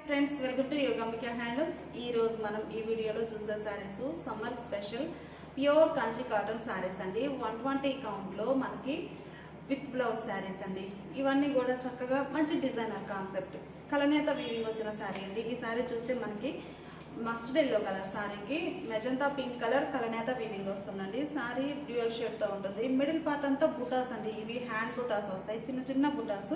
Friends, welcome to Yogambika handlooms. ఈ రోజు మనం ఈ వీడియోలో చూసే saris summer special pure Kanchi cotton saris అండి. 120 కౌంట్ లో మనకి విత్ బ్లౌజ్ సారీస్ అండి. ఇవన్నీ కూడా చక్కగా మంచి డిజైనర్ కాన్సెప్ట్ కలనేత వీవింగ్ వచ్చిన సారీ అండి. ఈ సారీ చూస్తే మనకి మస్టర్డ్ ఎల్లో కలర్ సారీకి మెజంతా పింక్ కలర్ కలనేత వీవింగ్ వస్తుందండి. సారీ డ్యూయల్ షేడ్ తో ఉంటుంది. మిడిల్ పార్ట్ అంతా బుటాస్ అండి. ఇవి హ్యాండ్ బుటాస్ వస్తాయి, చిన్న చిన్న బుటాస్.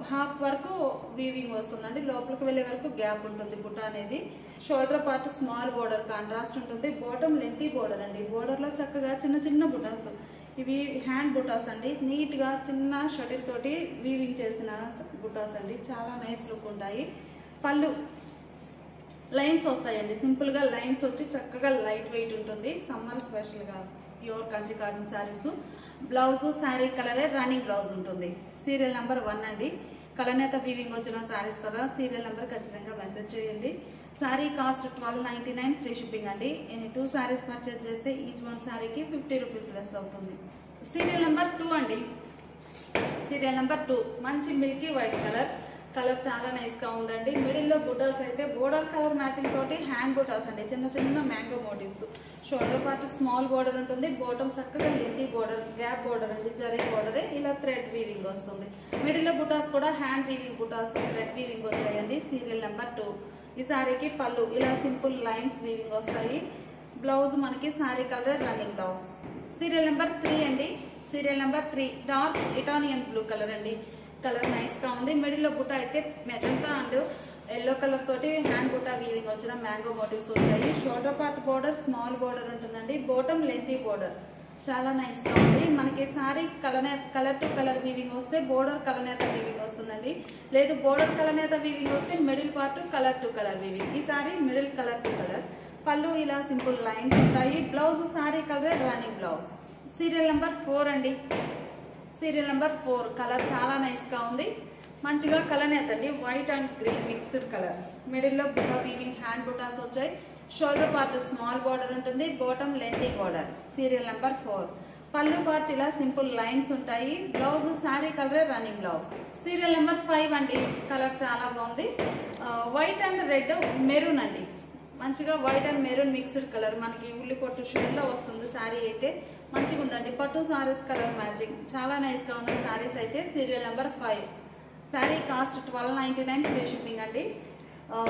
హాఫ్ వరకు వీవింగ్ వస్తుందండి. లోపలికి వెళ్ళే వరకు గ్యాప్ ఉంటుంది బుట్ట అనేది. Shoulder part small border contrast ఉంటుంది. బాటమ్ లెంతీ బోర్డర్ అండి. బోర్డర్ లో చక్కగా చిన్న చిన్న బుటాస్, ఇవి హ్యాండ్ బుటాస్ అండి. నీట్ గా చిన్న షటిల్ తోటి వీవింగ్ చేసిన బుటాస్ అండి. చాలా నైస్ లుక్ ఉంటాయి. పళ్ళు లైన్స్ వస్తాయండి. సింపుల్ గా లైన్స్ వచ్చి చక్కగా లైట్ వెయిట్ ఉంటుంది. సమ్మర్ స్పెషల్ గా pure Kanchi cotton saris. Blouse sari కలరే రన్నింగ్ బ్లౌజ్ ఉంటుంది. సీరియల్ నెంబర్ 1 అండి. కలనేత వీవింగ్ వచ్చిన సారీస్ కదా, సీరియల్ నెంబర్ ఖచ్చితంగా మెసేజ్ చేయండి. సారీ కాస్ట్ 1299 ఫ్రీ షిప్పింగ్ అండి. 2 సారీస్ పర్చేజ్ చేస్తే ఈచ్ 1 సారీకి 50 రూపీస్ లెస్ అవుతుంది. సీరియల్ నెంబర్ 2 అండి. సీరియల్ నెంబర్ 2 మంచి మిల్కీ వైట్ కలర్. కలర్ చాలా నైస్ గా ఉందండి. మిడిల్ లో బుటాస్ అయితే బోర్డర్ కలర్ మ్యాచింగ్ తోటి హ్యాండ్ బుటాస్ అండి. చిన్న చిన్న mango motifs. Shoulder part small border ఉంటుంది. బాటమ్ చక్కగా లెంతీ బోర్డర్, గ్యాప్ బోర్డర్ అండి. జరీ బోర్డరే ఇలా థ్రెడ్ వీవింగ్ వస్తుంది. మిడిల్ లో బుటాస్ కూడా హ్యాండ్ వీవింగ్ బుటాస్, థ్రెడ్ వీవింగ్ వచ్చాయండి. Serial number 2. ఈ సారీకి పళ్ళు ఇలా సింపుల్ లైన్స్ వీవింగ్ వస్తాయి. బ్లౌజ్ మనకి sari colour running blouse. Serial number 3 అండి. Serial number 3 dark Italian blue colour అండి. కలర్ నైస్ గా ఉంది. మిడిల్ లో బుట్ట అయితే మెజంతా అండ్ ఎల్లో కలర్ తోటి హ్యాండ్ బుట్ట వీవింగ్ వచ్చిన మ్యాంగో మోటివ్స్ వచ్చాయి. Shoulder part border small border ఉంటుందండి. బాటమ్ లెంతీ బోర్డర్ చాలా నైస్ గా ఉంది. మనకి sari colour to colour weaving వస్తే బోర్డర్ కలనేత వీవింగ్ వస్తుందండి. లేదు బోర్డర్ కలనేత వీవింగ్ వస్తే middle part colour to colour weaving. ఈ sari middle colour to colour. పళ్ళు ఇలా సింపుల్ లైన్స్ ఉంటాయి. Blouse sari colour running blouse. Serial number 4 అండి. సీరియల్ నెంబర్ 4 కలర్ చాలా నైస్ గా ఉంది. మంచిగా కలనేత అండి. White and green mixed colour. Middle లో బుటా వీవింగ్ హ్యాండ్ బుటాస్ వచ్చాయి. షోల్డర్ పార్ట్ స్మాల్ బార్డర్ ఉంటుంది. Bottom lengthy border. Serial number 4. పళ్ళు పార్ట్ ఇలా సింపుల్ లైన్స్ ఉంటాయి. Blouse sari colour running blouse. Serial number 5 అండి. కలర్ చాలా బాగుంది. వైట్ అండ్ రెడ్ మెరూన్ అండి. మంచిగా white and maroon mixed colour. మనకి ఉల్లి పొట్టు షేడ్ లో వస్తుంది. శారీ అయితే మంచిగా ఉందండి. పట్టు సారీస్ కలర్ మ్యాచింగ్ చాలా నైస్ గా ఉన్న సారీస్ అయితే. Serial number 5. Sari cost 1299 free shipping అండి.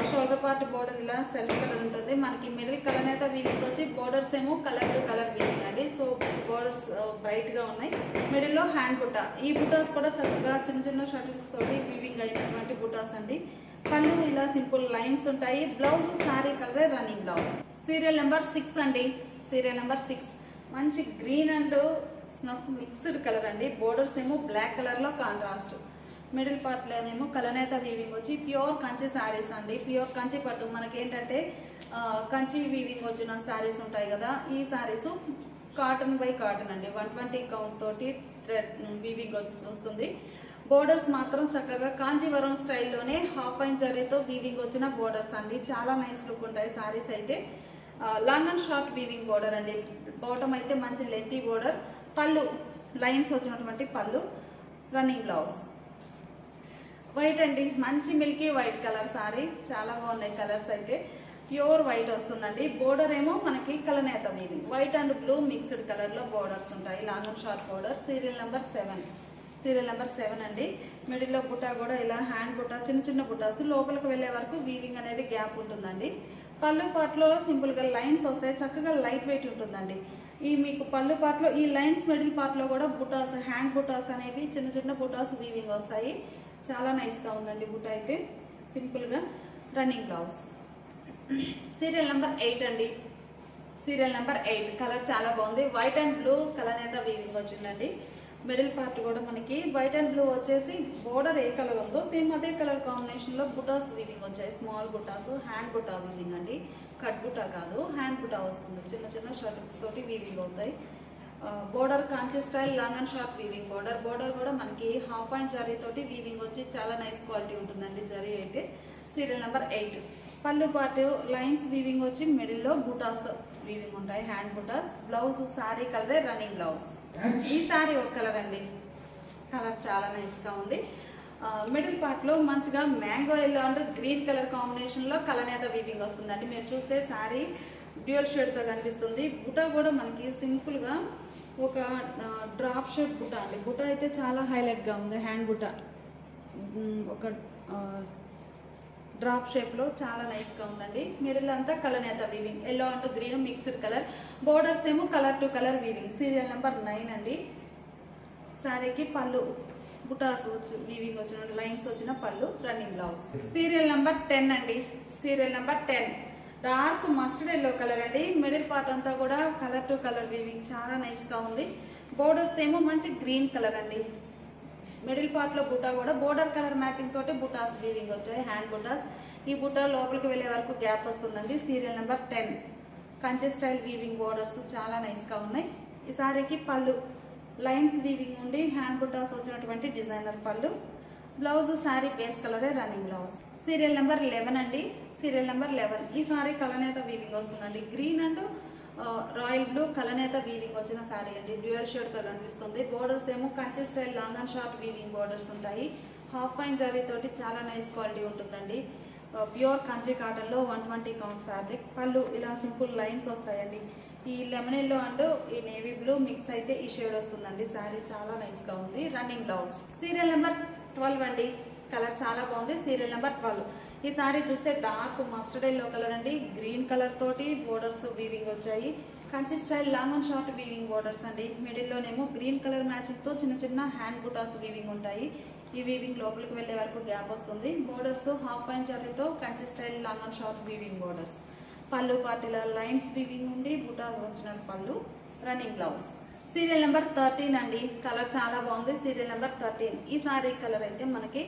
షోల్డర్ పార్ట్ బోర్డర్ ఇలా సెల్ఫ్ కలర్ ఉంటుంది. మనకి మిడిల్ కలర్ అయితే వీవింగ్ వచ్చి బోర్డర్స్ ఏమో కలర్ టు కలర్ వీవింగ్ అండి. సో బోర్డర్స్ బ్రైట్ గా ఉన్నాయి. మిడిల్ లో హ్యాండ్ బుట్ట. ఈ బుటాస్ కూడా చక్కగా చిన్న చిన్న షటిల్స్ తోటి వీవింగ్ అయినటువంటి బుటాస్ అండి. పళ్ళు ఇలా సింపుల్ లైన్స్ ఉంటాయి. Blouse sari colour running blouse. Serial number 6 అండి. సీరియల్ నెంబర్ 6 మంచి green and snuff mixed colour అండి. బోర్డర్స్ ఏమో బ్లాక్ కలర్ లో కాంట్రాస్ట్. మిడిల్ పార్ట్ లోనేమో కలనేత వీవింగ్ వచ్చి ప్యూర్ కంచి శారీస్ అండి. ప్యూర్ కంచి పట్టు. మనకి ఏంటంటే కంచి వీవింగ్ వచ్చిన శారీస్ ఉంటాయి కదా, ఈ శారీస్ కాటన్ బై కాటన్ అండి. 120 కౌంట్ తోటి థ్రెడ్ వీవింగ్ వస్తుంది. బోర్డర్స్ మాత్రం చక్కగా కాంజీవరం స్టైల్లోనే హాఫ్ ఇంచ్ జరీతో వీవింగ్ వచ్చిన బోర్డర్స్ అండి. చాలా నైస్ లుక్ ఉంటాయి సారీస్ అయితే. Long and short weaving border అండి. బాటమ్ అయితే మంచి లెంతీ బోర్డర్. పళ్ళు లైన్స్ వచ్చినటువంటి పళ్ళు. Running blouse. వైట్ అండి. మంచి మిల్కీ వైట్ కలర్ సారీ. చాలా బాగున్నాయి కలర్స్ అయితే. ప్యూర్ వైట్ వస్తుందండి. బోర్డర్ ఏమో మనకి కలనేత weaving. White and blue mixed colour లో బోర్డర్స్ ఉంటాయి. Long and short border. Serial number 7. Serial number 7 అండి. మిడిల్ లో బుట్ట కూడా ఇలా హ్యాండ్ బుట్ట, చిన్న చిన్న బుట్టాస్. లోపలికి వెళ్లే వరకు వీవింగ్ అనేది గ్యాప్ ఉంటుందండి. పళ్ళు పార్ట్ లో సింపుల్ గా లైన్స్ వస్తాయి. చక్కగా లైట్ వెయిట్ ఉంటుందండి. ఈ మీకు పళ్ళు పార్ట్ లో ఈ లైన్స్ మిడిల్ పార్ట్ లో కూడా బుటాస్, హ్యాండ్ బుటాస్ అనేవి చిన్న చిన్న బుటాస్ వీవింగ్ వస్తాయి. చాలా నైస్ గా ఉందండి బుట్ట అయితే. సింపుల్ గా రన్నింగ్ బ్లౌజ్. సీరియల్ నెంబర్ 8 అండి. సీరియల్ నెంబర్ 8 కలర్ చాలా బాగుంది. వైట్ అండ్ బ్లూ కలనేత వీవింగ్ వచ్చిందండి. మిడిల్ పార్ట్ కూడా మనకి వైట్ అండ్ బ్లూ వచ్చేసి బోర్డర్ ఏ కలర్ ఉందో సేమ్ అదే కలర్ కాంబినేషన్ లో బుటాస్ వీవింగ్ వచ్చాయి. స్మాల్ బుటాస్, హ్యాండ్ బుటా వీవింగ్ అండి. కట్ బుటా కాదు, హ్యాండ్ బుటా వస్తుంది. చిన్న చిన్న షర్ట్స్ తోటి వీవింగ్ అవుతాయి. Border Kanchi style long and short weaving border. Border కూడా మనకి హాఫ్ ఇంచ్ జరీ తోటి వీవింగ్ వచ్చి చాలా నైస్ క్వాలిటీ ఉంటుందండి జరీ అయితే. Serial number 8. పళ్ళు పార్ట్ లైన్స్ వీవింగ్ వచ్చి మిడిల్ లో బుటాస్ వీవింగ్ ఉంటాయి. హ్యాండ్ బుటాస్. Blouse sari colour running blouse. ఈ సారీ ఒక కలర్ అండి. కలర్ చాలా నైస్ గా ఉంది. మిడిల్ పార్ట్ లో మంచిగా mango yellow and green colour combination లో కలనేత వీవింగ్ వస్తుందండి. మీరు చూస్తే శారీ డ్యూయల్ షేడ్ తో కనిపిస్తుంది. బుటా కూడా మనకి సింపుల్ గా ఒక డ్రాప్ షేప్ బుటా అండి. బుటా అయితే చాలా హైలైట్ గా ఉంది. హ్యాండ్ బుటా ఒక డ్రాప్ షేప్ లో చాలా నైస్ గా ఉందండి. మిడిల్ అంతా కలనేత weaving, yellow and green mixed colour, borders ఏమో colour to colour weaving. Serial number 9 అండి. శారీకి పళ్ళు బుటాస్ వీవింగ్ వచ్చిన లైన్స్ వచ్చిన పళ్ళు, రన్నింగ్ బ్లౌజ్. సీరియల్ నెంబర్ 10 అండి. Serial number 10 dark mustard yellow colour అండి. మిడిల్ పార్ట్ అంతా కూడా కలర్ టు కలర్ వీవింగ్ చాలా నైస్ గా ఉంది. బోర్డర్స్ ఏమో మంచి గ్రీన్ కలర్ అండి. మిడిల్ పార్ట్ లో బుటా కూడా బోర్డర్ కలర్ మ్యాచింగ్ తోటి బుటాస్ వీవింగ్ వచ్చాయి, హ్యాండ్ బుటాస్. ఈ బుటా లోపలికి వెళ్లే వరకు గ్యాప్ వస్తుందండి. Serial number 10 Kanchi style weaving borders చాలా నైస్ గా ఉన్నాయి. ఈ సారీకి పళ్ళు లైన్స్ వీవింగ్ ఉండి హ్యాండ్ బుటాస్ వచ్చినటువంటి డిజైనర్ పళ్ళు, బ్లౌజ్ శారీ బేస్ కలరే రన్నింగ్ బ్లౌజ్. సీరియల్ నెంబర్ 11 అండి. సీరియల్ నెంబర్ 11 ఈ సారీ కలనేత వీవింగ్ వస్తుందండి. గ్రీన్ అండ్ రాయల్ బ్లూ కలనేత వీవింగ్ వచ్చిన శారీ అండి. డ్యూయల్ షేడ్ తో కనిపిస్తుంది. బోర్డర్స్ ఏమో కంచె style long and short weaving borders ఉంటాయి. హాఫ్ ఫైన్ జరీ తోటి చాలా నైస్ క్వాలిటీ ఉంటుందండి. ప్యూర్ కంచి కాటన్ లో 120 కౌంట్ ఫ్యాబ్రిక్. పళ్ళు ఇలా సింపుల్ లైన్స్ వస్తాయండి. ఈ లెమన్ ఎల్లో అండ్ ఈ నేవీ బ్లూ మిక్స్ అయితే ఈ షేడ్ వస్తుందండి. శారీ చాలా నైస్ గా ఉంది. Running blouse. సీరియల్ నెంబర్ 12 అండి. కలర్ చాలా బాగుంది. సీరియల్ నెంబర్ 12 ఈ సారీ చూస్తే డార్క్ మస్టర్డ్ ఎల్లో కలర్ అండి. గ్రీన్ కలర్ తోటి బోర్డర్స్ వీవింగ్ వచ్చాయి. Kanchi style long and short weaving borders అండి. మిడిల్ లోనేమో గ్రీన్ కలర్ మ్యాచింగ్ తో చిన్న చిన్న హ్యాండ్ బుటాస్ వీవింగ్ ఉంటాయి. ఈ వీవింగ్ లోపలికి వెళ్లే వరకు గ్యాప్ వస్తుంది. బోర్డర్స్ హాఫ్ పైన్ జరీతో Kanchi style long and short weaving borders. పళ్ళు పార్టీల లైన్స్ వీవింగ్ ఉండి బుటా వచ్చిన పళ్ళు, రన్నింగ్ బ్లౌజ్. సీరియల్ నెంబర్ 13 అండి. కలర్ చాలా బాగుంది. సీరియల్ నెంబర్ 13 ఈ సారీ కలర్ అయితే మనకి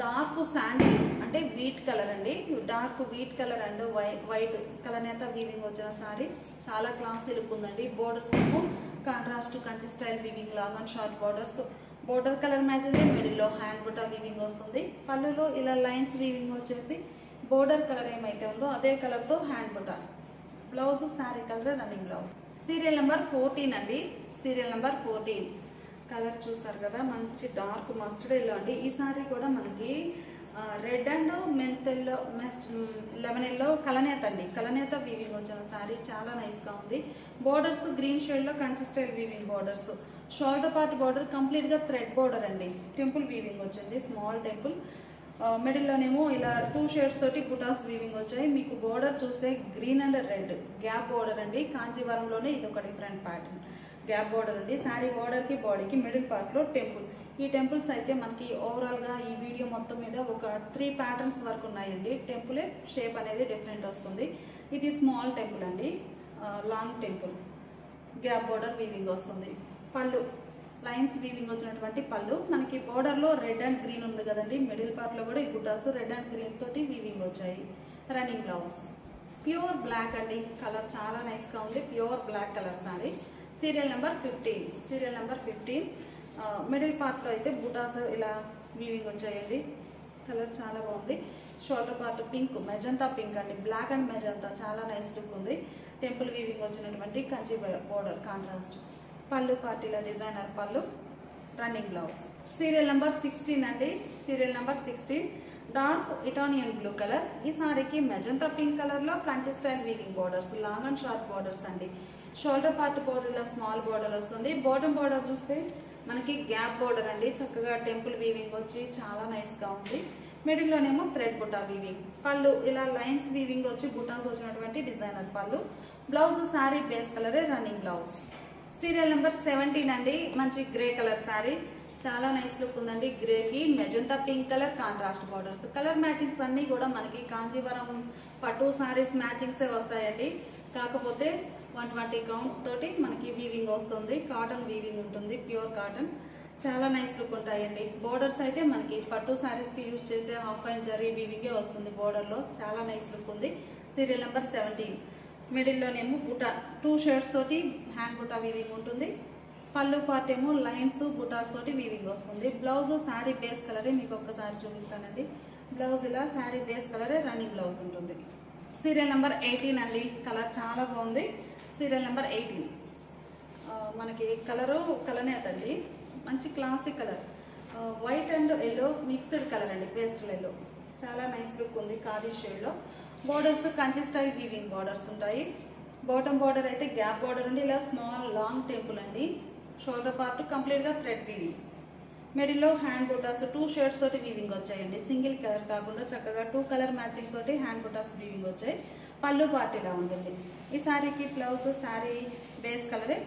డార్క్ శాండీ అంటే వీట్ కలర్ అండి. Dark wheat colour and white కలనేత వీవింగ్ వచ్చిన సారీ చాలా క్లాసీ లుక్ ఉందండి. బోర్డర్స్ ఏమో contrast Kanchi style weaving long and short borders. Border colour match అయితే మిడిల్ లో హ్యాండ్ బుటా వీవింగ్ వస్తుంది. పళ్ళులో ఇలా లైన్స్ వీవింగ్ వచ్చేసి బోర్డర్ కలర్ ఏమైతే ఉందో అదే కలర్ తో హ్యాండ్ బుటా. Blouse sari colour running blouse. Serial number 14 అండి. సీరియల్ నెంబర్ 14 కలర్ చూస్తారు కదా, మంచి డార్క్ మస్టర్డ్ ఎల్లో అండి. ఈ సారీ కూడా మనకి రెడ్ అండ్ మెంతెల్లో లెమన్ ఎల్లో కలనేత అండి. కలనేత వీవింగ్ వచ్చిన సారీ చాలా నైస్ గా ఉంది. బోర్డర్స్ గ్రీన్ షేడ్ లో Kanchi style weaving borders. Shoulder part border complete గా థ్రెడ్ బోర్డర్ అండి. టెంపుల్ వీవింగ్ వచ్చింది, స్మాల్ టెంపుల్. మిడిల్ లోనేమో ఇలా 2 షేడ్స్ తోటి బుటాస్ వీవింగ్ వచ్చాయి. మీకు బోర్డర్ చూస్తే green and red gap border అండి. కాంచీవరంలోనే ఇది ఒక డిఫరెంట్ ప్యాటర్న్ గ్యాప్ బోర్డర్ అండి. శారీ బోర్డర్ కి బాడీకి మిడిల్ పార్ట్ లో టెంపుల్. ఈ టెంపుల్స్ అయితే మనకి ఓవరాల్ గా ఈ వీడియో మొత్తం మీద ఒక 3 ప్యాటర్న్స్ వరకు ఉన్నాయండి. టెంపుల్ షేప్ అనేది డిఫరెంట్ వస్తుంది. ఇది స్మాల్ టెంపుల్ అండి, long temple, gap border weaving వస్తుంది. పళ్ళు లైన్స్ వీవింగ్ వచ్చినటువంటి పళ్ళు. మనకి బోర్డర్ లో రెడ్ అండ్ గ్రీన్ ఉంది కదండి. మిడిల్ పార్ట్ లో కూడా ఈ బుటాస్ రెడ్ అండ్ గ్రీన్ తోటి వీవింగ్ వచ్చాయి. Running blouse. ప్యూర్ బ్లాక్ అండి. కలర్ చాలా నైస్ గా ఉంది. Pure black colour sari. Serial number 15. Serial number 15 middle part లో అయితే బుటాస్ ఇలా వీవింగ్ వచ్చాయండి. కలర్ చాలా బాగుంది. Shoulder part pink, magenta pink అండి. బ్లాక్ అండ్ మెజంతా చాలా నైస్ లుక్ ఉంది. టెంపుల్ వీవింగ్ వచ్చినటువంటి కంచి బోర్డర్ కాంట్రాస్ట్. పళ్ళు పార్టీల డిజైనర్ పళ్ళు, రన్నింగ్ బ్లౌజ్. సీరియల్ నెంబర్ 16 అండి. Serial number 16 dark Italian blue colour. ఈ సారీకి మెజంతా పింక్ కలర్ లో Kanchi style weaving borders, long and short borders అండి. షోల్డర్ పార్ట్ బోర్డర్ లో స్మాల్ బోర్డర్ వస్తుంది. బాటమ్ బోర్డర్ చూస్తే మనకి గ్యాప్ బోర్డర్ అండి. చక్కగా టెంపుల్ వీవింగ్ వచ్చి చాలా నైస్ గా ఉంది. మిడిల్ లోనేమో థ్రెడ్ బుటా వీవింగ్. పళ్ళు ఇలా లైన్స్ వీవింగ్ వచ్చి బుటాస్ వచ్చినటువంటి డిజైనర్ పళ్ళు. బ్లౌజ్ శారీ బేస్ కలరే రన్నింగ్ బ్లౌజ్. సీరియల్ నెంబర్ 17 అండి. మంచి గ్రే కలర్ శారీ చాలా నైస్ లుక్ ఉందండి. గ్రేకి magenta pink colour contrast borders. Colour matchings అన్ని కూడా మనకి కాంజీవరం పట్టు సారీస్ మ్యాచింగ్సే వస్తాయండి. కాకపోతే 120 కౌంట్ తోటి మనకి వీవింగ్ వస్తుంది. కాటన్ వీవింగ్ ఉంటుంది, ప్యూర్ కాటన్. చాలా నైస్ లుక్ ఉంటాయండి. బోర్డర్స్ అయితే మనకి పట్టు సారీస్ కి యూజ్ చేసే హాఫ్ పైన్ జరీ వీవింగే వస్తుంది బోర్డర్ లో. చాలా నైస్ లుక్ ఉంది. సీరియల్ నెంబర్ 17 మిడిల్ లోనేమో బుటా 2 షేడ్స్ తోటి హ్యాండ్ బుటా వీవింగ్ ఉంటుంది. పళ్ళు పార్ట్ ఏమో లైన్స్ బుటాస్ తోటి వీవింగ్ వస్తుంది. బ్లౌజ్ శారీ బేస్ కలరే మీకు ఒక్కసారి చూపిస్తానండి. బ్లౌజ్ ఇలా శారీ బేస్ కలరే రన్నింగ్ బ్లౌజ్ ఉంటుంది. సీరియల్ నెంబర్ 18 అండి. కలర్ చాలా బాగుంది. సీరియల్ నెంబర్ 18 మనకి కలరు కలనేతండి. మంచి classic colour. White and yellow mixed colour అండి, పేస్టల్ ఎల్లో. చాలా నైస్ లుక్ ఉంది ఖాదీ షేడ్లో. Borders Kanchi style weaving borders ఉంటాయి. బాటమ్ బార్డర్ అయితే గ్యాప్ బార్డర్ ఉండి ఇలా స్మాల్ లాంగ్ టెంపుల్ అండి. షోల్డర్ పార్ట్ కంప్లీట్గా థ్రెడ్ వీవింగ్. మిడిల్లో హ్యాండ్ బుటాస్ 2 షేడ్స్ తోటి వీవింగ్ వచ్చాయండి. సింగిల్ కలర్ కాకుండా చక్కగా 2 కలర్ మ్యాచింగ్ తోటి హ్యాండ్ బుటాస్ వీవింగ్ వచ్చాయి. పళ్ళు పార్ట్ ఇలా ఉంటుంది. ఈ శారీకి బ్లౌజ్ శారీ బేస్ కలరే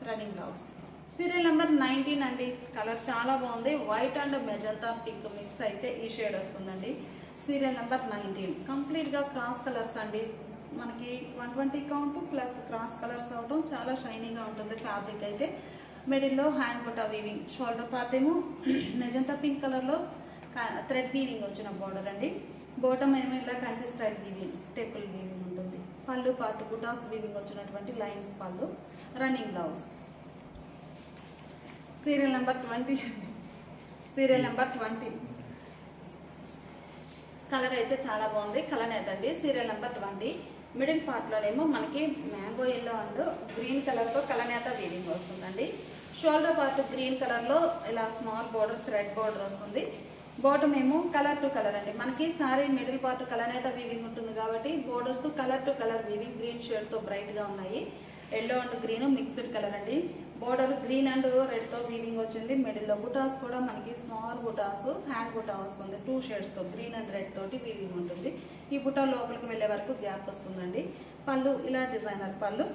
రన్నింగ్ బ్లౌజ్. సీరియల్ నెంబర్ 19 అండి. కలర్ చాలా బాగుంది. White and magenta pink mix అయితే ఈ షేడ్ వస్తుందండి. సీరియల్ నెంబర్ 19 కంప్లీట్గా క్రాస్ కలర్స్ అండి. మనకి 120 కౌంట్ ప్లస్ క్రాస్ కలర్స్ అవడం చాలా షైనింగ్గా ఉంటుంది ఫ్యాబ్రిక్ అయితే. మిడిల్లో హ్యాండ్ బుటా వీవింగ్. షోల్డర్ పార్ట్ ఏమో మెజంతా పింక్ కలర్లో థ్రెడ్ వీవింగ్ వచ్చిన బార్డర్ అండి. బాటమ్ ఏమో ఇలా Kanchi style weaving temple weaving ఉంటుంది. పళ్ళు పార్ట్ బుటాస్ వీవింగ్ వచ్చినటువంటి లైన్స్ పళ్ళు. Running blouse. Serial number 20 serial number 20 colour అయితే చాలా బాగుంది. కలర్ అండి. సీరియల్ నెంబర్ 20 మిడిల్ పార్ట్లోనేమో మనకి మ్యాంగో ఎల్లో అండ్ గ్రీన్ కలర్తో కలనేత వీవింగ్ వస్తుందండి. షోల్డర్ పార్ట్ గ్రీన్ కలర్లో ఇలా స్మాల్ బార్డర్ థ్రెడ్ బార్డర్ వస్తుంది. బాటమ్ ఏమో కలర్ టు కలర్ అండి. మనకి సారీ మిడిల్ పార్ట్ కలనేత వీవింగ్ ఉంటుంది కాబట్టి borders colour to colour weaving. Green షేడ్తో బ్రైట్గా ఉన్నాయి. Yellow and green mixed colour అండి. బోర్డర్ గ్రీన్ అండ్ రెడ్తో వీవింగ్ వచ్చింది. మిడిల్లో బుటాస్ కూడా మనకి స్మాల్ బుటాస్ హ్యాండ్ బుటా వస్తుంది. 2 షేడ్స్తో గ్రీన్ అండ్ రెడ్ తోటి వీవింగ్ ఉంటుంది. ఈ బుటా లోపలికి వెళ్ళే వరకు గ్యాప్ వస్తుందండి. పళ్ళు ఇలా డిజైనర్ పళ్ళు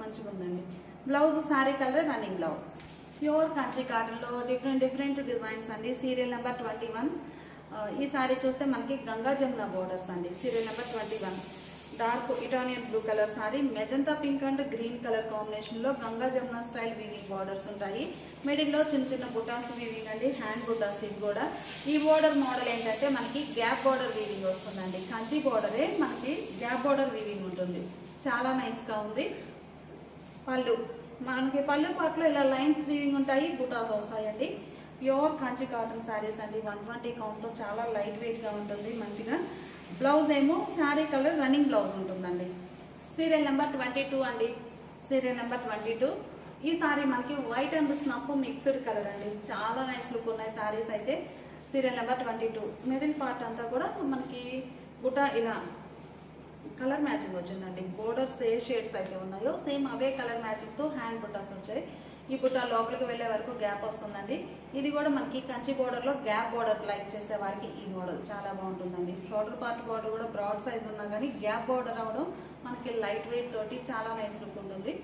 మంచిగా ఉందండి. Blouse sari colour running blouse. Pure Kanchi కాటన్లో డిఫరెంట్ డిజైన్స్ అండి. Serial number 21. ఈ శారీ చూస్తే మనకి గంగా జమున బోర్డర్స్ అండి. Serial number 21 dark Italian blue colour sari magenta pink and green colour కాంబినేషన్లో Ganga Jamuna style weaving borders ఉంటాయి. మిడిల్లో చిన్న బుటాస్ వీవింగ్ అండి. హ్యాండ్ బుటాస్ ఇవి కూడా. ఈ బోర్డర్ మోడల్ ఏంటంటే మనకి గ్యాప్ బార్డర్ వీవింగ్ వస్తుందండి. కంచి బోర్డరే మనకి గ్యాప్ బార్డర్ వీవింగ్ ఉంటుంది. చాలా నైస్గా ఉంది. పళ్ళు మనకి పళ్ళు పార్ట్లో ఇలా లైన్స్ వీవింగ్ ఉంటాయి. బుటాస్ వస్తాయండి. ప్యూర్ కంచి కాటన్ శారీస్ అండి. 120 కౌంట్తో చాలా లైట్ వెయిట్గా ఉంటుంది మంచిగా. బ్లౌజ్ ఏమో శారీ కలర్ రన్నింగ్ బ్లౌజ్ ఉంటుందండి. సీరియల్ నెంబర్ 22 అండి. సీరియల్ నెంబర్ 22 ఈ సారీ మనకి white and snuff mixed colour అండి. చాలా నైస్ లుక్ ఉన్నాయి శారీస్ అయితే. సీరియల్ నెంబర్ 22 మిడిల్ పార్ట్ అంతా కూడా మనకి బుటా ఇలా కలర్ మ్యాచింగ్ వచ్చిందండి. బోర్డర్స్ ఏ షేడ్స్ అయితే ఉన్నాయో సేమ్ అవే కలర్ మ్యాచింగ్తో హ్యాండ్ బుటాస్ వచ్చాయి. ఈ బుట్ట లోపలికి వెళ్ళే వరకు గ్యాప్ వస్తుందండి. ఇది కూడా మనకి కంచి బోర్డర్లో గ్యాప్ బోర్డర్ లైక్ చేసే వారికి ఈ మోడల్ చాలా బాగుంటుందండి. షోల్డర్ పార్ట్ బోర్డర్ కూడా బ్రాడ్ సైజ్ ఉన్నా కానీ గ్యాప్ బోర్డర్ అవడం మనకి లైట్ వెయిట్ తోటి చాలా నైస్ లుక్ ఉంటుంది.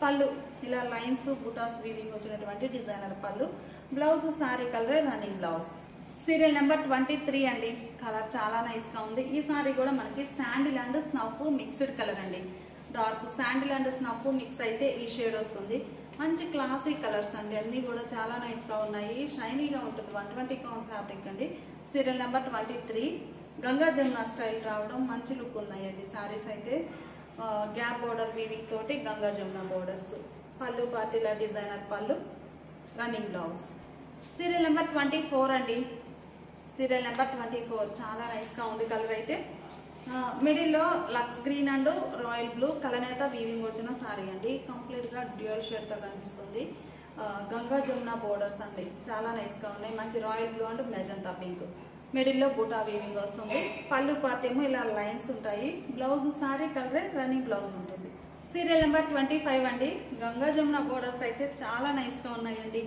పళ్ళు ఇలా లైన్స్ బుటాస్ వీవింగ్ వచ్చినటువంటి డిజైనర్ పళ్ళు. Blouse sari colour running blouse. Serial number 23 అండి. కలర్ చాలా నైస్గా ఉంది. ఈ సారీ కూడా మనకి sandal and snuff mixed colour అండి. Dark sandal and snuff mix అయితే ఈ షేడ్ వస్తుంది. మంచి క్లాసిక్ కలర్స్ అండి. అన్నీ కూడా చాలా నైస్గా ఉన్నాయి. షైనీగా ఉంటుంది. 120 కౌంట్ ఫ్యాబ్రిక్ అండి. Serial number 23 Ganga Jamuna style రావడం మంచి లుక్ ఉన్నాయండి సారీస్ అయితే. గ్యాప్ బోర్డర్ వీవింగ్ తోటి గంగా జమున బోర్డర్స్. పళ్ళు పార్టీల డిజైనర్ పళ్ళు. Running blouse. సీరియల్ నెంబర్ 24 అండి. సీరియల్ నెంబర్ 24 చాలా నైస్గా ఉంది కలర్ అయితే. మిడిల్లో లక్స్ గ్రీన్ అండ్ రాయల్ బ్లూ కలనేత వీవింగ్ వచ్చిన సారీ అండి. కంప్లీట్గా డ్యూయల్ షేడ్తో కనిపిస్తుంది. గంగా జమున బోర్డర్స్ అండి. చాలా నైస్గా ఉన్నాయి. మంచి royal blue and magenta pink. మిడిల్లో బుటా వీవింగ్ వస్తుంది. పళ్ళు పార్ట్ ఏమో ఇలా లైన్స్ ఉంటాయి. బ్లౌజ్ సారీ కలరే రన్నింగ్ బ్లౌజ్ ఉంటుంది. సీరియల్ నెంబర్ 25 అండి. గంగా జమున బోర్డర్స్ అయితే చాలా నైస్గా ఉన్నాయండి.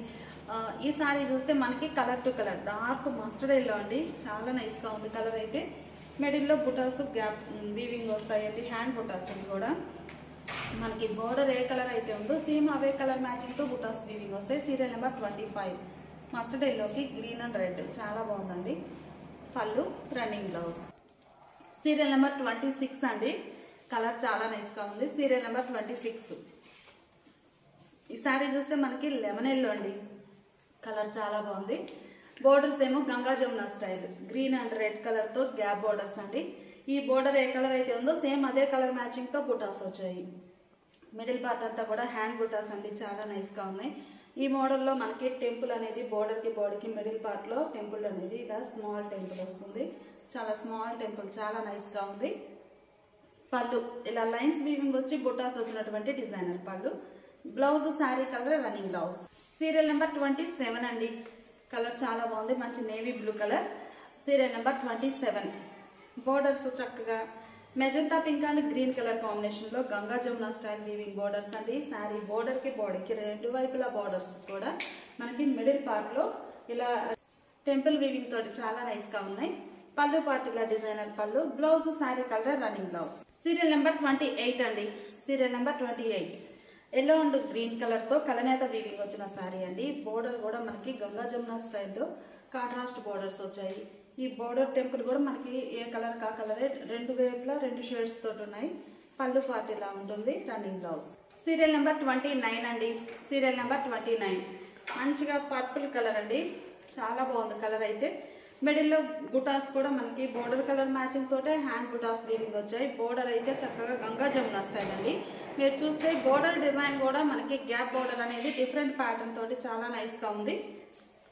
ఈ సారీ చూస్తే మనకి colour to colour dark mustard yellow అండి. చాలా నైస్గా ఉంది కలర్ అయితే. మిడిల్లో బుటాస్ గ్యాప్ వీవింగ్ వస్తాయండి. హ్యాండ్ బుటాస్ ఇవి కూడా మనకి బోర్డర్ ఏ కలర్ అయితే ఉందో సేమ్ అవే కలర్ మ్యాచింగ్తో బుటాస్ వీవింగ్ వస్తాయి. సీరియల్ నెంబర్ 25 మస్టర్డ్ ఎల్లోకి గ్రీన్ అండ్ రెడ్ చాలా బాగుందండి. పళ్ళు రన్నింగ్ బ్లౌజ్. సీరియల్ నెంబర్ 26 అండి. కలర్ చాలా నైస్గా ఉంది. సీరియల్ నెంబర్ 26 ఈ సారీ చూస్తే మనకి లెమన్ ఎల్లో అండి. కలర్ చాలా బాగుంది. బోర్డర్స్ ఏమో Ganga Jamuna style green and red కలర్తో గ్యాప్ బోర్డర్స్ అండి. ఈ బోర్డర్ ఏ కలర్ అయితే ఉందో సేమ్ అదే కలర్ మ్యాచింగ్తో బుటాస్ వచ్చాయి. మిడిల్ పార్ట్ అంతా కూడా హ్యాండ్ బుటాస్ అండి. చాలా నైస్గా ఉన్నాయి. ఈ మోడల్లో మనకి టెంపుల్ అనేది బోర్డర్కి బాడీకి మిడిల్ పార్ట్లో టెంపుల్ అనేది ఇలా స్మాల్ టెంపుల్ వస్తుంది. చాలా స్మాల్ టెంపుల్ చాలా నైస్గా ఉంది. పళ్ళు ఇలా లైన్స్ వీవింగ్ వచ్చి బుటాస్ వచ్చినటువంటి డిజైనర్ పళ్ళు. Blouse sari colour running blouse. Serial number 27 అండి. కలర్ చాలా బాగుంది, మంచి navy blue colour. Serial number 27. Borders చక్కగా magenta pink and green colour combination లో Ganga Jamuna style weaving borders అండి. శారీ బోర్డర్ కి బాడీకి రెండు వైపులా బోర్డర్స్ కూడా మనకి మిడిల్ పార్ట్ లో ఇలా టెంపుల్ వీవింగ్ తోటి చాలా నైస్ గా ఉన్నాయి. పళ్ళు పార్ట్ ఇలా డిజైనర్ పళ్ళు. Blouse sari colour running blouse. Serial number 28 అండి. Serial number 28 yellow and green colour తో కలనేత వీవింగ్ వచ్చిన శారీ అండి. బోర్డర్ కూడా మనకి గంగా జమున స్టైల్లో కాంట్రాస్ట్ బోర్డర్స్ వచ్చాయి. ఈ బోర్డర్ టెంపుల్ కూడా మనకి ఏ కలర్ కా కలరే రెండు వైపులా రెండు షేడ్స్ తోటి ఉన్నాయి. పళ్ళు పార్ట్ ఇలా ఉంటుంది, రన్నింగ్ బ్లౌజ్. సీరియల్ నెంబర్ 29 అండి. సీరియల్ నెంబర్ 29 మంచిగా పర్పుల్ కలర్ అండి, చాలా బాగుంది కలర్ అయితే. మిడిల్లో బుటాస్ కూడా మనకి బోర్డర్ కలర్ మ్యాచింగ్ తోటే హ్యాండ్ బుటాస్ వీవింగ్ వచ్చాయి. బోర్డర్ అయితే చక్కగా గంగా జమున స్టైల్ అండి. మీరు చూస్తే బోర్డర్ డిజైన్ కూడా మనకి గ్యాప్ బోర్డర్ అనేది డిఫరెంట్ ప్యాటర్న్ తోటి చాలా నైస్ గా ఉంది.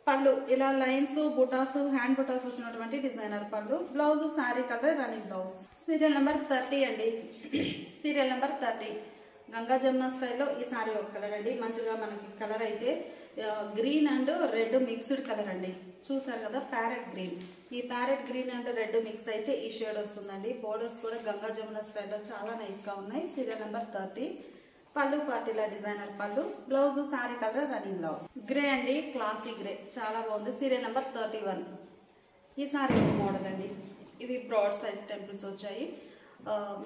పళ్ళు ఇలా లైన్స్ బుటాస్ హ్యాండ్ బుటాస్ వచ్చినటువంటి డిజైనర్ పళ్ళు. Blouse sari colour running blouse. Serial number 30 అండి. సీరియల్ నెంబర్ 30 గంగా జమున స్టైల్లో ఈ శారీ ఒక కలర్ అండి. మంచిగా మనకి కలర్ అయితే green and red mixed colour అండి. చూసారు కదా ప్యారెట్ గ్రీన్. ఈ parrot green and red mix అయితే ఈ షేడ్ వస్తుందండి. బోర్డర్స్ కూడా గంగా జమున స్టైల్లో చాలా నైస్ గా ఉన్నాయి. Serial number 30. పళ్ళు పార్టీలా డిజైనర్ పళ్ళు. Blouse sari colour running blouse. Grey అండి, క్లాసీ గ్రే, చాలా బాగుంది. Serial number 31. ఈ శారీ మోడల్ అండి. ఇవి బ్రాడ్ సైజ్ టెంపుల్స్ వచ్చాయి.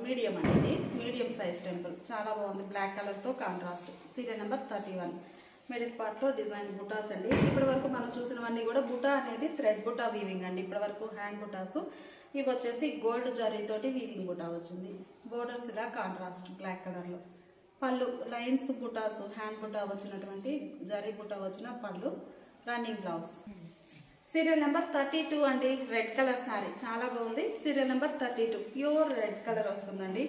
మీడియం అండి, ఇది మీడియం సైజ్ టెంపుల్, చాలా బాగుంది. బ్లాక్ కలర్ తో contrast. Serial number 31. Middle part లో డిజైన్ బుటాస్ అండి. ఇప్పటి వరకు మనం చూసినవన్నీ కూడా బుటా అనేది థ్రెడ్ బుటా వీవింగ్ అండి. ఇప్పటి వరకు హ్యాండ్ బుటాస్, ఇవి వచ్చేసి గోల్డ్ జరీ తోటి వీవింగ్ బుటా వచ్చింది. బోర్డర్స్ ఇలా కాంట్రాస్ట్ బ్లాక్ కలర్ లో. పళ్ళు లైన్స్ బుటాస్ హ్యాండ్ బుటా వచ్చినటువంటి జరీ బుటా వచ్చిన పళ్ళు, రన్నింగ్ బ్లౌజ్. సీరియల్ నెంబర్ 32 అండి. రెడ్ కలర్ శారీ చాలా బాగుంది. Serial number 32 pure red colour వస్తుందండి.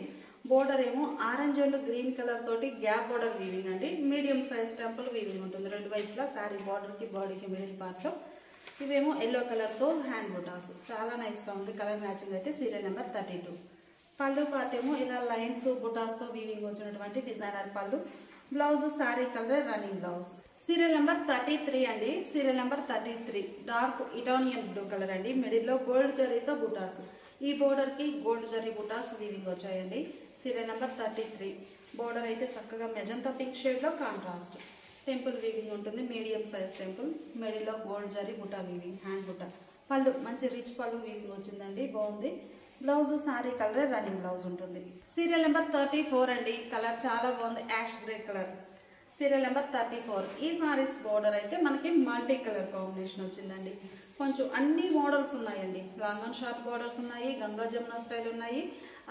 బోర్డర్ ఏమో ఆరెంజ్ అండ్ గ్రీన్ కలర్ తోటి గ్యాప్ బోర్డర్ వీవింగ్ అండి. మీడియం సైజ్ టెంపుల్ వీవింగ్ ఉంటుంది రెండు వైపులా శారీ బోర్డర్ కి బాడీకి మిడిల్ పార్ట్ లో. ఇవేమో ఎల్లో కలర్ తో హ్యాండ్ బుటాస్, చాలా నైస్ గా ఉంది కలర్ మ్యాచింగ్ అయితే. Serial number 32. పళ్ళు పార్ట్ ఏమో ఇలా లైన్స్ బుటాస్ తో వీవింగ్ వచ్చినటువంటి డిజైనర్ పళ్ళు. Blouse sari colour running blouse. Serial number 33 అండి. Serial number 33 dark Italian blue colour అండి. మిడిల్ లో గోల్డ్ జరీతో బుటాస్, ఈ బోర్డర్ కి గోల్డ్ జరీ బుటాస్ వీవింగ్ వచ్చాయండి. Serial number 33. బోర్డర్ అయితే చక్కగా మెజంతా పింక్ షేడ్ లో కాంట్రాస్ట్ టెంపుల్ వీవింగ్ ఉంటుంది. Medium size temple. మిడిల్ లో గోల్డ్ జరీ బుటా వీవింగ్, హ్యాండ్ బుటా. పళ్ళు మంచి రిచ్ పళ్ళు వీవింగ్ వచ్చిందండి, బాగుంది. Blouse sari colour running blouse ఉంటుంది. సీరియల్ నెంబర్ 34 అండి. కలర్ చాలా బాగుంది, ash grey colour. Serial number 34. ఈ సారీస్ బోర్డర్ అయితే మనకి మల్టీ కలర్ కాంబినేషన్ వచ్చిందండి. కొంచెం అన్ని మోడల్స్ ఉన్నాయండి. లాంగ్ అండ్ షార్ట్ బోర్డర్స్ ఉన్నాయి, గంగా జమున స్టైల్ ఉన్నాయి.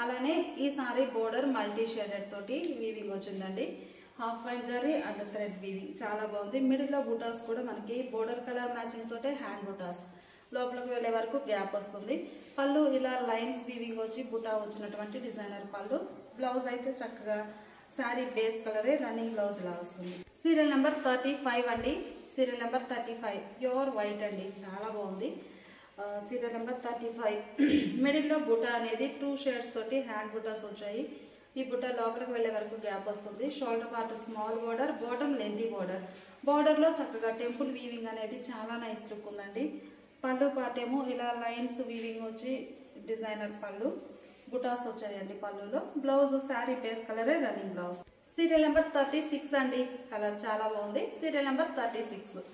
అలానే ఈ సారీ బోర్డర్ మల్టీ షేడెడ్ తోటి వీవింగ్ వచ్చిందండి. Half fine zari and thread weaving, చాలా బాగుంది. మిడిల్ లో బుటాస్ కూడా మనకి బోర్డర్ కలర్ మ్యాచింగ్ తోటే హ్యాండ్ బుటాస్, లోపలికి వెళ్లే వరకు గ్యాప్ వస్తుంది. పళ్ళు ఇలా లైన్స్ వీవింగ్ వచ్చి బుటా వచ్చినటువంటి డిజైనర్ పళ్ళు. బ్లౌజ్ అయితే చక్కగా శారీ బేస్ కలరే రన్నింగ్ బ్లౌజ్ లా వస్తుంది. సీరియల్ నెంబర్ 35 అండి. సీరియల్ నెంబర్ 35 ప్యూర్ వైట్ అండి, చాలా బాగుంది. Serial number 35. మిడిల్ లో బుటా అనేది 2 షేడ్స్ తోటి హ్యాండ్ బుటాస్ వచ్చాయి. ఈ బుట్ట లోపలికి వెళ్లే వరకు గ్యాప్ వస్తుంది. Shoulder part small border, bottom lengthy border. Border లో చక్కగా టెంపుల్ వీవింగ్ అనేది చాలా నైస్ లుక్ ఉందండి. పళ్ళు పార్ట్ ఏమో ఇలా లైన్స్ వీవింగ్ వచ్చి డిజైనర్ పళ్ళు, బుటాస్ వచ్చాయండి పళ్ళులో. బ్లౌజ్ శారీ బేస్ కలరే రన్నింగ్ బ్లౌజ్. సీరియల్ నెంబర్ 36 అండి. కలర్ చాలా బాగుంది. Serial number 36.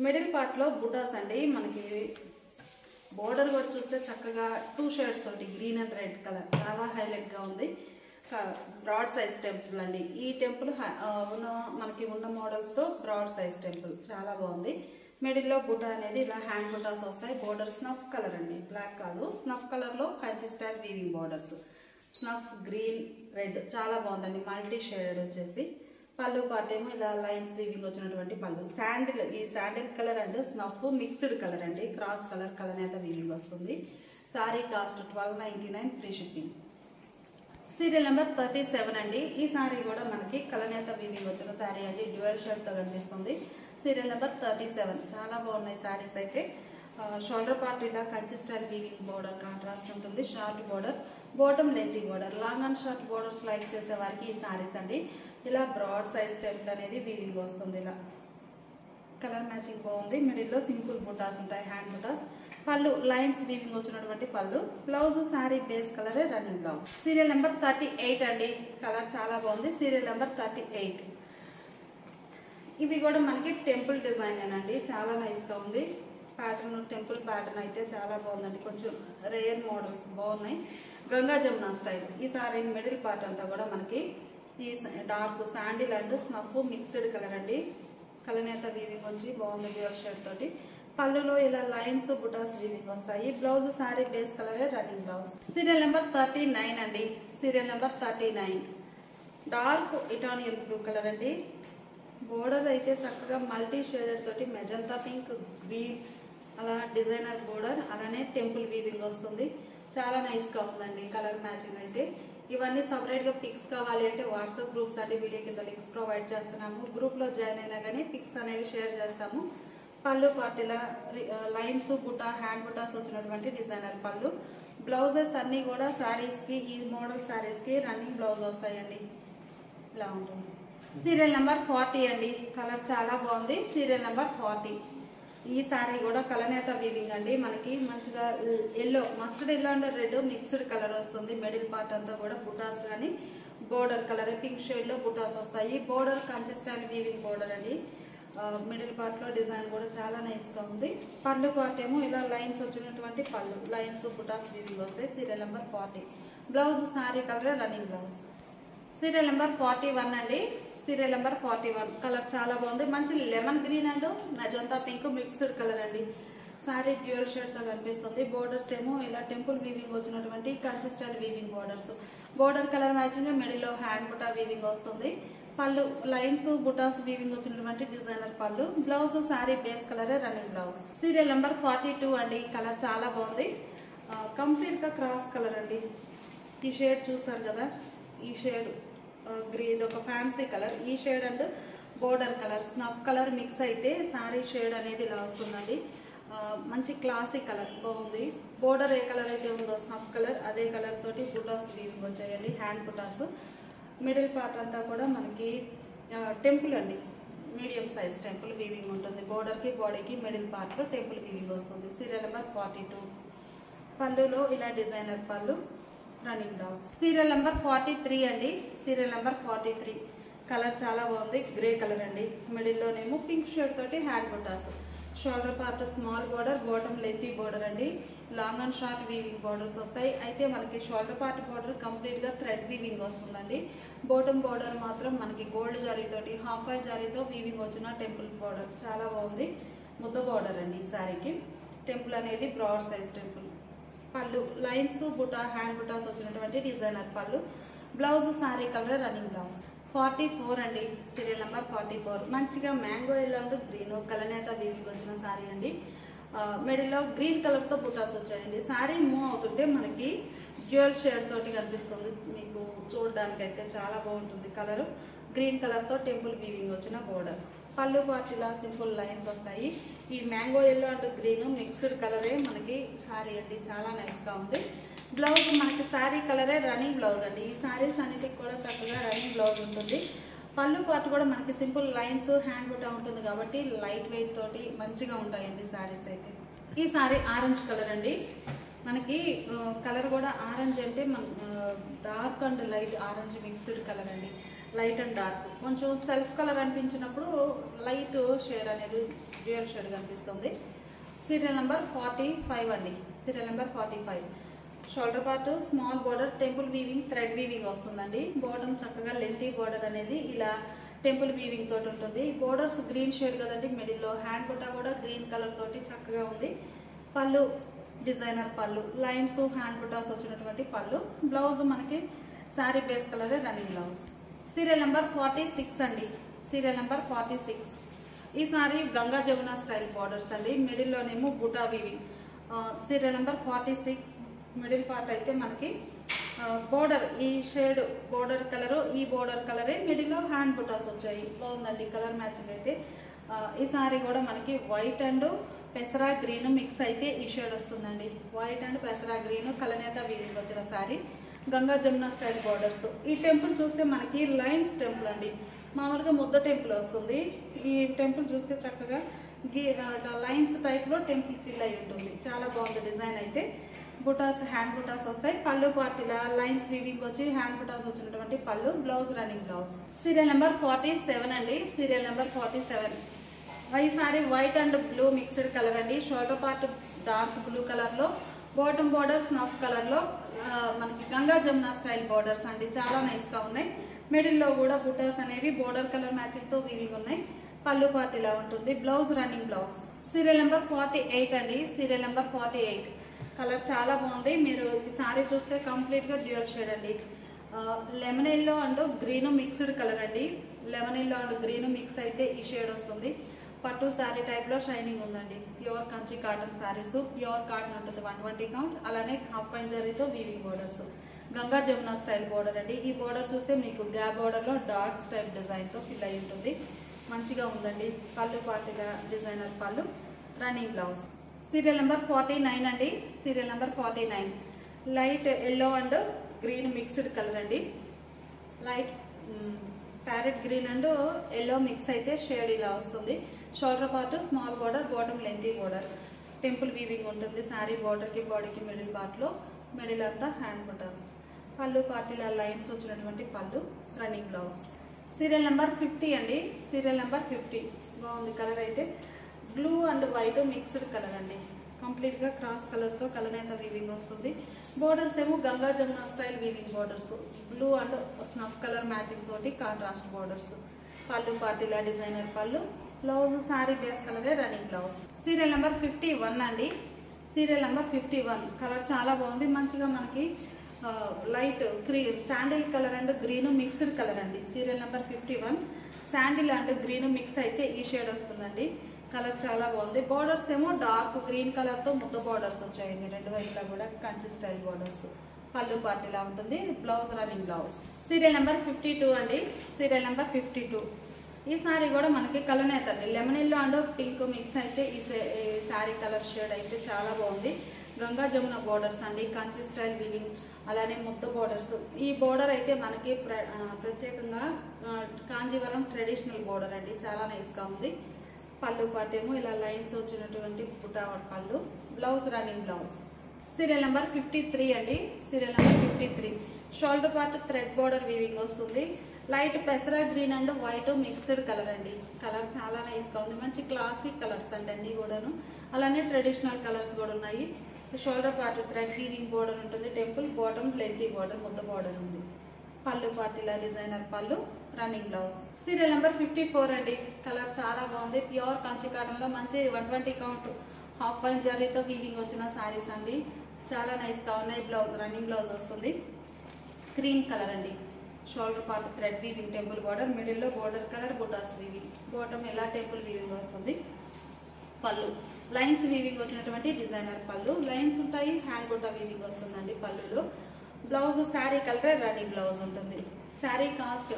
మిడిల్ పార్ట్ లో బుటాస్ అండి. మనకి బోర్డర్ కూడా చూస్తే చక్కగా 2 షేడ్స్ తోటి గ్రీన్ అండ్ రెడ్ కలర్, చాలా హైలైట్ గా ఉంది. బ్రాడ్ సైజ్ టెంపుల్ అండి. ఈ టెంపుల్ మనకి ఉన్న మోడల్స్ తో బ్రాడ్ సైజ్ టెంపుల్, చాలా బాగుంది. మిడిల్ లో బుటా అనేది ఇలా హ్యాండ్ బుటాస్ వస్తాయి. బోర్డర్ స్నఫ్ కలర్ అండి, బ్లాక్ కాదు, స్నఫ్ కలర్ లో Kanchi style weaving borders. Snuff green red, చాలా బాగుందండి, మల్టీ షేడెడ్ వచ్చేసి. పళ్ళు పార్ట్ ఏమో ఇలా లైన్స్ వీవింగ్ వచ్చినటువంటి పళ్ళు. శాండిల్, ఈ sandal colour and snuff mixed colour అండి, క్రాస్ కలర్ కలనేత వీవింగ్ వస్తుంది. Sari cost 1299, free shipping. Serial number 37 అండి. ఈ సారీ కూడా మనకి కలనేత వీవింగ్ వచ్చిన సారీ అండి, డ్యూయల్ షేడ్ తో కనిపిస్తుంది. Serial number 37. చాలా బాగున్నాయి సారీస్ అయితే. షోల్డర్ పార్ట్ ఇలా Kanchi style weaving border contrast ఉంటుంది. Short border, bottom lengthy border. Long and short borders like చేసే వారికి ఈ సారీస్ అండి. ఇలా బ్రాడ్ సైజ్ టెంపుల్ అనేది వీవింగ్ వస్తుంది. ఇలా కలర్ మ్యాచింగ్ బాగుంది. మిడిల్లో సింపుల్ బుటాస్ ఉంటాయి, హ్యాండ్ బుటాస్. పళ్ళు లైన్స్ వీవింగ్ వచ్చినటువంటి పళ్ళు. బ్లౌజ్ శారీ బేస్ కలరే రన్నింగ్ బ్లౌజ్. సీరియల్ నెంబర్ 38 అండి. కలర్ చాలా బాగుంది. Serial number 38. ఇవి కూడా మనకి టెంపుల్ డిజైన్ అండి, చాలా నైస్గా ఉంది. ప్యాటర్న్ టెంపుల్ ప్యాటర్న్ అయితే చాలా బాగుందండి. కొంచెం రేర్ మోడల్స్ బాగున్నాయి. గంగా జమున స్టైల్. ఈ సారీ మిడిల్ పార్ట్ అంతా కూడా మనకి ఈ dark sandal and snuff mixed colour అండి. కలనేత వీవింగ్ వచ్చి బాగుంది డ్యూయల్ షేడ్ తోటి. పళ్ళులో ఇలా లైన్స్ బుటాస్ వీవింగ్ వస్తాయి. బ్లౌజ్ శారీ బేస్ కలరే రన్నింగ్ బ్లౌజ్. సీరియల్ నెంబర్ 39 అండి. Serial number 39. Dark Italian blue colour అండి. బోర్డర్ అయితే చక్కగా మల్టీ షేడెడ్ తోటి మెజంతా పింక్, గ్రీన్ అలా డిజైనర్ బోర్డర్, అలానే టెంపుల్ వీవింగ్ వస్తుంది. చాలా నైస్గా ఉందండి కలర్ మ్యాచింగ్ అయితే. ఇవన్నీ సపరేట్గా పిక్స్ కావాలి అంటే వాట్సాప్ గ్రూప్స్ అంటే వీడియో కింద లింక్స్ ప్రొవైడ్ చేస్తున్నాము. గ్రూప్లో జాయిన్ అయినా కానీ పిక్స్ అనేవి షేర్ చేస్తాము. పళ్ళు పార్టీల లైన్స్ బుటా హ్యాండ్ బుటాస్ వచ్చినటువంటి డిజైనర్ పళ్ళు. బ్లౌజెస్ అన్నీ కూడా శారీస్కి, ఈ మోడల్ శారీస్కి రన్నింగ్ బ్లౌజ్ వస్తాయండి. ఇలా ఉంటుంది. సీరియల్ నెంబర్ 40 అండి. కలర్ చాలా బాగుంది. Serial number 40. ఈ శారీ కూడా కలనేత వీవింగ్ అండి. మనకి మంచిగా yellow, mustard yellow and red mixed colour వస్తుంది. మిడిల్ పార్ట్ అంతా కూడా బుటాస్ కానీ బోర్డర్ కలర్ పింక్ షేడ్లో బుటాస్ వస్తాయి. బోర్డర్ కన్సిస్టెంట్ వీవింగ్ బోర్డర్ అండి. మిడిల్ పార్ట్లో డిజైన్ కూడా చాలా నైస్గా ఉంది. పళ్ళు పార్ట్ ఏమో ఇలా లైన్స్ వచ్చినటువంటి పళ్ళు, లైన్స్ బుటాస్ వీవింగ్ వస్తాయి. Serial number 40. Blouse sari colour running blouse. Serial number 41 అండి. Serial number 41. కలర్ చాలా బాగుంది. మంచి lemon green and magenta pink mixed colour అండి. సారీ డ్యూయల్ షేడ్ తో కనిపిస్తుంది. బోర్డర్స్ ఏమో ఇలా టెంపుల్ వీవింగ్ వచ్చినటువంటి consistent weaving borders. Border colour matching middle లో హ్యాండ్ బుటా వీవింగ్ వస్తుంది. పళ్ళు లైన్స్ బుటాస్ వీవింగ్ వచ్చినటువంటి డిజైనర్ పళ్ళు. Blouse sorry base colour running blouse. Serial number 42 అండి. కలర్ చాలా బాగుంది. కంప్లీట్ గా క్రాస్ కలర్ అండి. ఈ షేడ్ చూస్తారు కదా, ఈ షేడ్ గ్రీన్ ఒక ఫ్యాన్సీ కలర్. ఈ shade and border colour snuff colour mix అయితే సారీ షేడ్ అనేది ఇలా వస్తుందండి. మంచి క్లాసీ కలర్ బాగుంది. బోర్డర్ ఏ కలర్ అయితే ఉందో స్నఫ్ కలర్ అదే కలర్ తోటి బుటాస్ వీవింగ్ వచ్చాయండి. హ్యాండ్ బుటాస్. మిడిల్ పార్ట్ అంతా కూడా మనకి టెంపుల్ అండి, మీడియం సైజ్ టెంపుల్ వీవింగ్ ఉంటుంది. బోర్డర్కి బాడీకి మిడిల్ పార్ట్లో టెంపుల్ వీవింగ్ వస్తుంది. Serial number 42. పళ్ళులో ఇలా డిజైనర్ పళ్ళు, రన్నింగ్ బ్లౌజ్. సీరియల్ నెంబర్ 43 అండి. Serial number 43. కలర్ చాలా బాగుంది. గ్రే కలర్ అండి. మిడిల్లోనేమో పింక్ షేడ్ తోటి hand butas. Shoulder part small border, bottom lengthy border అండి. Long and short weaving borders వస్తాయి. అయితే మనకి షోల్డర్ పార్ట్ బోర్డర్ కంప్లీట్గా థ్రెడ్ వీవింగ్ వస్తుందండి. బాటమ్ బోర్డర్ మాత్రం మనకి గోల్డ్ జరీతోటి హాఫ్ ఐ జరీతో వీవింగ్ వచ్చిన టెంపుల్ బోర్డర్ చాలా బాగుంది. ముద్ద బోర్డర్ అండి ఈ శారీకి. టెంపుల్ అనేది బ్రాడ్ సైజ్ టెంపుల్. పళ్ళు లైన్స్ బుటా హ్యాండ్ బుటాస్ వచ్చినటువంటి డిజైనర్ పళ్ళు. Blouse sari colour running blouse. 44 అండి. Serial number 44. మంచిగా మ్యాంగో ఎల్లో అండ్ గ్రీన్ కలనేత వీవింగ్ వచ్చిన సారీ అండి. మిడిల్లో గ్రీన్ కలర్ తో బుటాస్ వచ్చాయండి. సారీ మూవ్ అవుతుంటే మనకి డ్యూయల్ షేడ్ తోటి కనిపిస్తుంది. మీకు చూడడానికి అయితే చాలా బాగుంటుంది. కలర్ గ్రీన్ కలర్ తో టెంపుల్ వీవింగ్ వచ్చిన బోర్డర్. పళ్ళు పార్టీలా సింపుల్ లైన్స్ వస్తాయి. ఈ mango yellow and green mixed కలరే మనకి సారీ అండి. చాలా నైస్ గా ఉంది. బ్లౌజ్ మనకి సారీ కలరే రన్నింగ్ బ్లౌజ్ అండి. ఈ సారీస్ అన్నిటికి కూడా చక్కగా రన్నింగ్ బ్లౌజ్ ఉంటుంది. పళ్ళు పార్ట్ కూడా మనకి సింపుల్ లైన్స్ హ్యాండ్ బుటా ఉంటుంది కాబట్టి లైట్ వెయిట్ తోటి మంచిగా ఉంటాయండి సారీస్ అయితే. ఈ సారీ ఆరెంజ్ కలర్ అండి. మనకి కలర్ కూడా ఆరెంజ్ అంటే మన dark and light orange mixed colour అండి. లైట్ అండ్ డార్క్ కొంచెం సెల్ఫ్ కలర్ అనిపించినప్పుడు లైట్ షేడ్ అనేది డ్యూయల్ షేడ్ కనిపిస్తుంది. సీరియల్ నెంబర్ 45 అండి. Serial number 45. Shoulder part small border temple weaving thread weaving వస్తుందండి. బోర్డర్ చక్కగా లెంతీ బోర్డర్ అనేది ఇలా టెంపుల్ వీవింగ్ తోటి ఉంటుంది. బోర్డర్స్ గ్రీన్ షేడ్ కదండి. మిడిల్లో హ్యాండ్ బుటా కూడా గ్రీన్ కలర్ తోటి చక్కగా ఉంది. పళ్ళు డిజైనర్ పళ్ళు లైన్స్ హ్యాండ్ బుటాస్ వచ్చినటువంటి పళ్ళు. బ్లౌజ్ మనకి sari base colour running blouse. Serial number 46 అండి. Serial number 46. ఈ సారీ గంగా జమున స్టైల్ బోర్డర్స్ అండి. మిడిల్లోనేమో buta weaving. Serial number 46. Middle part అయితే మనకి బోర్డర్ ఈ షేడ్ బోర్డర్ కలరు ఈ బోర్డర్ కలరే మిడిల్లో హ్యాండ్ బుటాస్ వచ్చాయి. బాగుందండి కలర్ మ్యాచింగ్ అయితే. ఈ సారీ కూడా మనకి వైట్ అండ్ పెసరా గ్రీన్ మిక్స్ అయితే ఈ షేడ్ వస్తుందండి. వైట్ అండ్ పెసరా గ్రీన్ కలనేత వీవింగ్ వచ్చిన sorry. Ganga Jamuna style borders. ఈ టెంపుల్ చూస్తే మనకి లైన్స్ టెంపుల్ అండి. మామూలుగా ముద్ద టెంపుల్ వస్తుంది. ఈ టెంపుల్ చూస్తే చక్కగా లైన్స్ టైప్లో టెంపుల్ ఫిల్ అయి ఉంటుంది. చాలా బాగుంది డిజైన్ అయితే. బుటాస్, హ్యాండ్ బుటాస్ వస్తాయి. పళ్ళు పార్టీలా లైన్స్ వీవింగ్ వచ్చి హ్యాండ్ బుటాస్ వచ్చినటువంటి పళ్ళు. Blouse running blouse. Serial number 47 అండి. Serial number 47. ఈ sari white and blue mixed colour అండి. Shoulder part dark blue colour లో, బాటమ్ బార్డర్ స్నఫ్ కలర్ లో మనకి గంగా జమున స్టైల్ బార్డర్స్ అండి. చాలా నైస్ గా ఉన్నాయి. మిడిల్ లో కూడా బుటాస్ అనేవి బోర్డర్ కలర్ మ్యాచింగ్ తో వీవింగ్ ఉన్నాయి. పళ్ళు పార్ట్ ఇలా ఉంటుంది. Blouse running blouse. Serial number 48 అండి. Serial number 48. కలర్ చాలా బాగుంది. మీరు ఈ సారీ చూస్తే కంప్లీట్ గా డ్యూయల్ షేడ్ అండి. Lemon yellow and green mixed colour అండి. Lemon yellow and green mix అయితే ఈ షేడ్ వస్తుంది. పట్టు శారీ టైప్ లో షైనింగ్ ఉందండి. Pure Kanchi cotton saris. Pure cotton ఉంటుంది. 120 కౌంట్. అలానే హాఫ్ అండ్ జరీతో weaving borders. Ganga Jamuna style border అండి. ఈ బోర్డర్ చూస్తే మీకు గ్యాప్ బోర్డర్ లో డాట్స్ టైప్ డిజైన్ తో ఫిల్ అయి ఉంటుంది. మంచిగా ఉందండి. పళ్ళు పార్టీగా డిజైనర్ పళ్ళు. Running blouse. సీరియల్ నెంబర్ 49 అండి. Serial number 49. Light yellow and green mixed colour అండి. Light parrot green and yellow mix అయితే షేడ్ ఇలా వస్తుంది. Shoulder part small border, bottom lengthy border. Temple weaving ఉంటుంది. శారీ బోర్డర్ కి బాడీకి మిడిల్ పార్ట్ లో. Middle అంతా హ్యాండ్ బుటాస్. పళ్ళు పార్టీల లైన్స్ వచ్చినటువంటి పళ్ళు. Running blouse. సీరియల్ నెంబర్ 50 అండి. Serial number 50. బాగుంది కలర్ అయితే. Blue and white mixed colour అండి. కంప్లీట్ గా క్రాస్ కలర్ తో కలనేత వీవింగ్ వస్తుంది. బోర్డర్స్ ఏమో Ganga Jamuna style weaving borders. Blue and snuff colour matching తోటి కాంట్రాస్ట్ బోర్డర్స్. పళ్ళు పార్టీల డిజైనర్ పళ్ళు. బ్లౌజ్ శారీ బేస్ కలరే రన్నింగ్ బ్లౌజ్. సీరియల్ నెంబర్ 51 అండి. Serial number 51. కలర్ చాలా బాగుంది. మంచిగా మనకి light cream sandal colour and green mixed colour అండి. Serial number 51. Sandal and green mix అయితే ఈ షేడ్ వస్తుందండి. కలర్ చాలా బాగుంది. బోర్డర్స్ ఏమో డార్క్ గ్రీన్ కలర్ తో ముద్ద బోర్డర్స్ వచ్చాయండి. రెండు వైపులా కూడా కంచి స్టైల్ బోర్డర్స్. పళ్ళు పార్టీలా ఉంటుంది. Blouse running blouse. Serial number 52 అండి. Serial number 52. ఈ సారీ కూడా మనకి కలనేత అండి. Lemon yellow and pink mix అయితే ఈ సారీ కలర్ షేడ్ అయితే చాలా బాగుంది. గంగా జమున బోర్డర్స్ అండి. Kanchi style weaving. అలానే ముద్ద బోర్డర్స్. ఈ బోర్డర్ అయితే మనకి ప్రత్యేకంగా కాంజీవరం ట్రెడిషనల్ బోర్డర్ అండి. చాలా నైస్ గా ఉంది. పళ్ళు పార్ట్ ఏమో ఇలా లైన్స్ వచ్చినటువంటి బుటా పళ్ళు. Blouse running blouse. Serial number 53 అండి. Serial number 53. Shoulder part thread border weaving వస్తుంది. లైట్ పెసరా green and white mixed colour అండి. కలర్ చాలా నైస్ గా ఉంది. మంచి క్లాసిక్ కలర్స్ అంటే అన్ని కూడాను. అలానే ట్రెడిషనల్ కలర్స్ కూడా ఉన్నాయి. Shoulder part thread weaving border ఉంటుంది. టెంపుల్ బాటమ్ లెంతీ బోర్డర్, ముద్ద బోర్డర్ ఉంది. పళ్ళు పార్టీలా డిజైనర్ పళ్ళు. Running blouse. సీరియల్ నెంబర్ 54 అండి. కలర్ చాలా బాగుంది. ప్యూర్ కంచి కాటన్ లో మంచి 120 కౌంట్ హాఫ్ అండ్ జరీతో వీవింగ్ వచ్చిన శారీస్ అండి. చాలా నైస్ గా ఉన్నాయి. బ్లౌజ్ రన్నింగ్ బ్లౌజ్ వస్తుంది. క్రీమ్ కలర్ అండి. Shoulder part thread weaving temple border. Middle లో బోర్డర్ కలర్ బుటాస్ వీవింగ్. బాటమ్ ఎలా టెంపుల్ వీవింగ్ వస్తుంది. పళ్ళు లైన్స్ వీవింగ్ వచ్చినటువంటి డిజైనర్ పళ్ళు. లైన్స్ ఉంటాయి. హ్యాండ్ బుటా వీవింగ్ వస్తుందండి పళ్ళులో. Blouse sari colour running blouse ఉంటుంది. శారీ కాస్ట్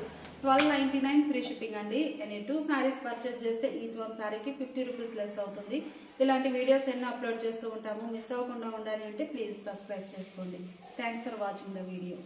1299 ఫ్రీ షిప్పింగ్ అండి. ఎనీ 2 సారీస్ పర్చేజ్ చేస్తే ఈచ్ వన్ సారీకి 50 రూపీస్ లెస్ అవుతుంది. ఇలాంటి వీడియోస్ ఎన్నో అప్లోడ్ చేస్తూ ఉంటాము. మిస్ అవ్వకుండా ఉండాలి అంటే ప్లీజ్ సబ్స్క్రైబ్ చేసుకోండి. Thanks for watching the video.